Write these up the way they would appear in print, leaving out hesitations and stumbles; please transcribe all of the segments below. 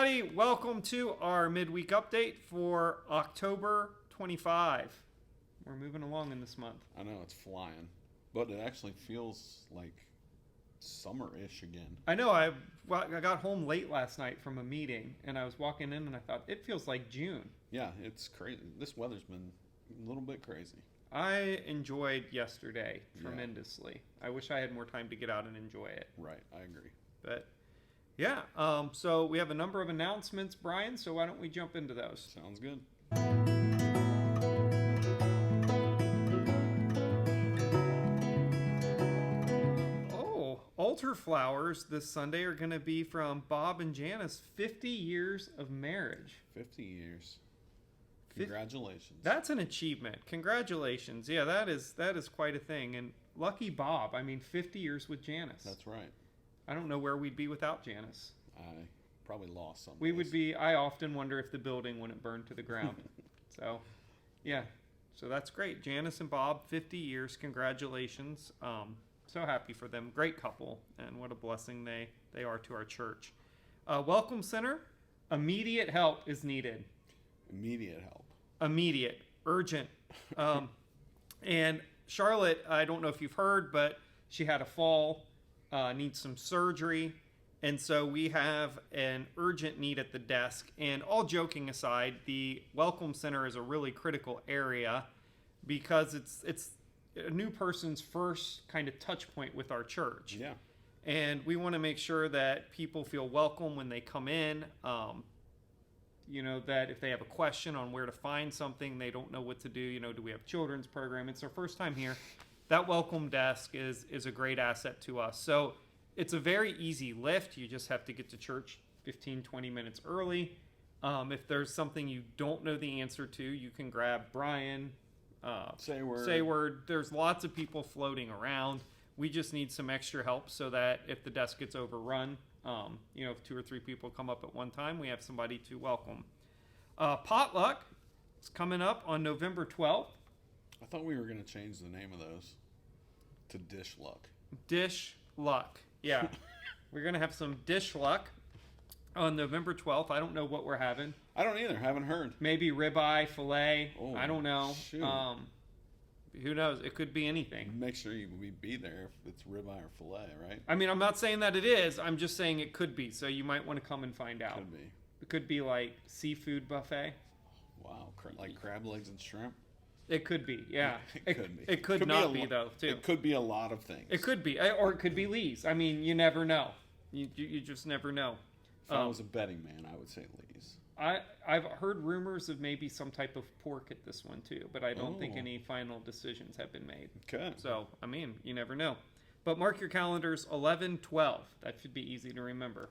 everybody. Welcome to our midweek update for October 25. We're moving along in this month. I know, it's flying. But it actually feels like summer-ish again. I know, I got home late last night from a meeting, and I was walking in and I thought, it feels like June. Yeah, it's crazy. This weather's been a little bit crazy. I enjoyed yesterday tremendously. I wish I had more time to get out and enjoy it. Right, I agree. But yeah, so we have a number of announcements, Brian, so why don't we jump into those? Sounds good. Oh, altar flowers this Sunday are going to be from Bob and Janice, 50 years of marriage. 50 years. Congratulations. That's an achievement. Congratulations. Yeah, that is quite a thing. And lucky Bob. I mean, 50 years with Janice. That's right. I don't know where we'd be without Janice. I probably lost some. We would be. I often wonder if the building wouldn't burn to the ground. So, yeah. So that's great. Janice and Bob, 50 years. Congratulations. So happy for them. Great couple. And what a blessing they are to our church. Welcome Center. Immediate help is needed. Immediate help. Immediate. Urgent. And Charlotte, I don't know if you've heard, but she had a fall. Needs some surgery, and so we have an urgent need at the desk. And all joking aside, the Welcome Center is a really critical area because it's a new person's first kind of touch point with our church. Yeah. And we want to make sure that people feel welcome when they come in. That if they have a question on where to find something, they don't know what to do. Do we have children's program? It's their first time here. That welcome desk is a great asset to us. So it's a very easy lift. You just have to get to church 15, 20 minutes early. If there's something you don't know the answer to, you can grab Brian. Say word. There's lots of people floating around. We just need some extra help so that if the desk gets overrun, if 2 or 3 people come up at one time, we have somebody to welcome. Potluck is coming up on November 12th. I thought we were going to change the name of those to Dish Luck. Dish Luck. Yeah. We're going to have some Dish Luck on November 12th. I don't know what we're having. I don't either. Haven't heard. Maybe ribeye, filet. Oh, I don't know. Shoot. Who knows? It could be anything. Make sure we be there if it's ribeye or filet, right? I mean, I'm not saying that it is. I'm just saying it could be. So you might want to come and find out. Could be. It could be like seafood buffet. Wow. Like crab legs and shrimp? It could be, yeah. It could be. It could not be, though, too. It could be a lot of things. It could be. Or it could be Lee's. I mean, you never know. You just never know. If I was a betting man, I would say Lee's. I've heard rumors of maybe some type of pork at this one, too. But I don't think any final decisions have been made. Okay. So, I mean, you never know. But mark your calendars, 11/12. That should be easy to remember.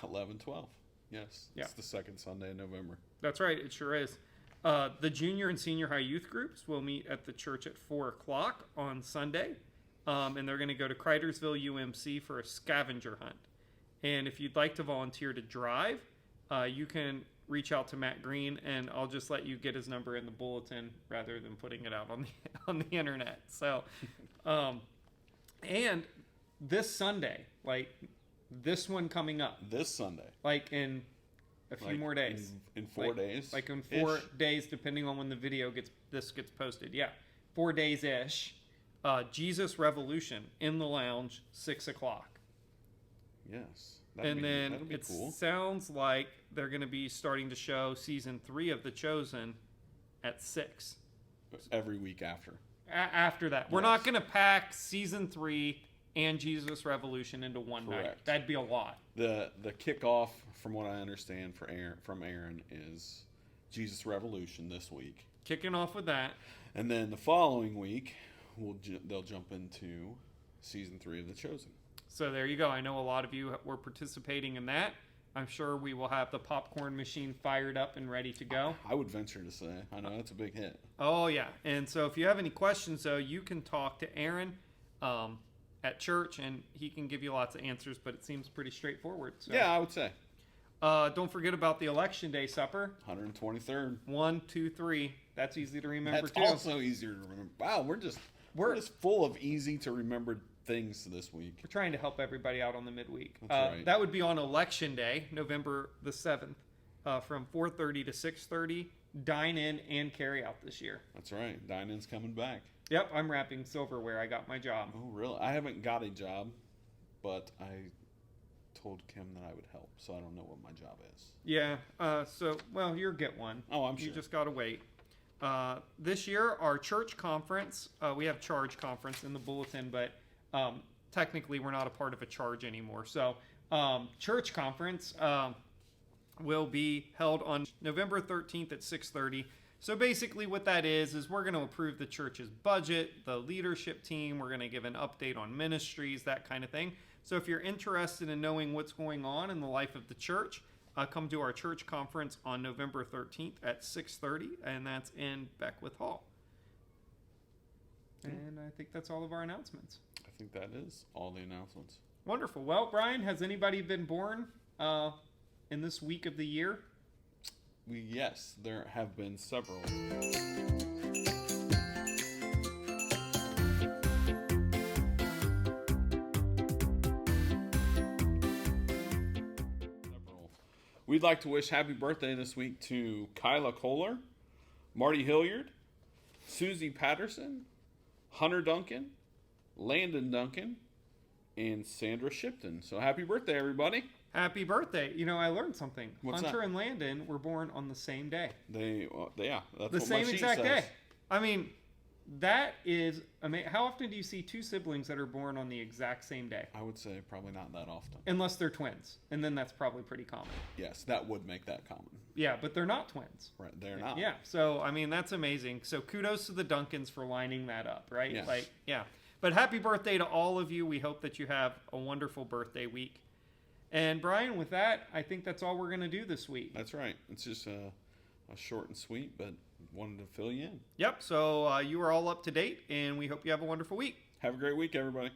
11/12. Yes. Yeah. It's the second Sunday in November. That's right. It sure is. The junior and senior high youth groups will meet at the church at 4 o'clock on Sunday. And they're going to go to Cridersville UMC for a scavenger hunt. And if you'd like to volunteer to drive, you can reach out to Matt Green, and I'll just let you get his number in the bulletin rather than putting it out on the internet. So, and this Sunday, like this one coming up. This Sunday. Like in a few more days. In 4 days? Like in 4 days, depending on when the video gets posted. Yeah. 4 days-ish. Jesus Revolution in the lounge, 6 o'clock. Yes. Then it cool. Sounds like they're going to be starting to show season 3 of The Chosen at 6. Every week after. After that. Yes. We're not going to pack season 3 and Jesus Revolution into one night. That'd be a lot. The kickoff, from what I understand from Aaron, is Jesus Revolution this week. Kicking off with that. And then the following week, they'll jump into season 3 of The Chosen. So there you go. I know a lot of you were participating in that. I'm sure we will have the popcorn machine fired up and ready to go. I would venture to say. I know that's a big hit. Oh, yeah. And so if you have any questions, though, you can talk to Aaron at church, and he can give you lots of answers, but it seems pretty straightforward. So. Yeah, I would say. Don't forget about the Election Day supper. 123rd. 1, 2, 3. That's easy to remember, That's too. also easier to remember. Wow, we're just full of easy to remember things this week. We're trying to help everybody out on the midweek. That's right. That would be on Election Day, November the 7th, from 4:30 to 6:30. Dine in and carry out this year. That's right. Dine-in's coming back. Yep, I'm wrapping silverware. I got my job. Oh, really? I haven't got a job, but I told Kim that I would help, so I don't know what my job is. Yeah. Well, you'll get one. Oh, I'm sure. You just gotta wait. This year, our church conference. We have charge conference in the bulletin, but technically we're not a part of a charge anymore. So, church conference will be held on November 13th at 6:30. So basically what that is we're going to approve the church's budget, the leadership team, we're going to give an update on ministries, that kind of thing. So if you're interested in knowing what's going on in the life of the church, come to our church conference on November 13th at 6:30, and that's in Beckwith Hall. And I think that's all of our announcements. I think that is all the announcements. Wonderful. Well, Brian, has anybody been born in this week of the year? Yes, there have been several. We'd like to wish happy birthday this week to Kyla Kohler, Marty Hilliard, Susie Patterson, Hunter Duncan, Landon Duncan, and Sandra Shipton. So happy birthday, everybody. Happy birthday. You know, I learned something. What's Hunter that? and Landon were born on the same day. Yeah, that's The what same my sheet exact says. day. I mean, that is amazing. How often do you see two siblings that are born on the exact same day? I would say probably not that often. Unless they're twins. And then that's probably pretty common. Yes, that would make that common. Yeah, but they're not twins. Right, they're not. Yeah, so, I mean, that's amazing. So kudos to the Duncans for lining that up, right? Yes. But happy birthday to all of you. We hope that you have a wonderful birthday week. And Brian, with that, I think that's all we're going to do this week. That's right. It's just a short and sweet, but wanted to fill you in. Yep, so you are all up to date, and we hope you have a wonderful week. Have a great week, everybody.